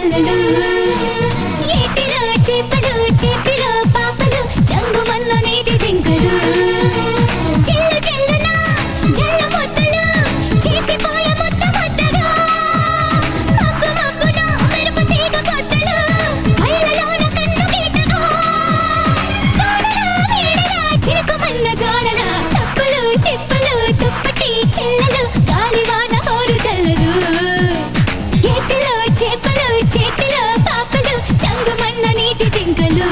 చెల్లెలు ఏటిలో చేపలు చేతిలో పాపలు చంగుమన్న నీటి జింకలు చెల్లు చెల్లున జల్ల ముద్దలు చేసిపోయే ముద్ద ముద్దగా మబ్బు మబ్బున మెరుపు తీగ పొద్దలు బయలులోన కన్ను గీటగా తోడలా వేడలా చిరుకుమన్న జోడల చప్పులు చిప్పులు దుప్పటి చెల్లెలు గాలివాన హోరు చల్లలు ఏటిలో చేపలు చేతిలో పాపలు చంగుమన్న నీటి జింకలు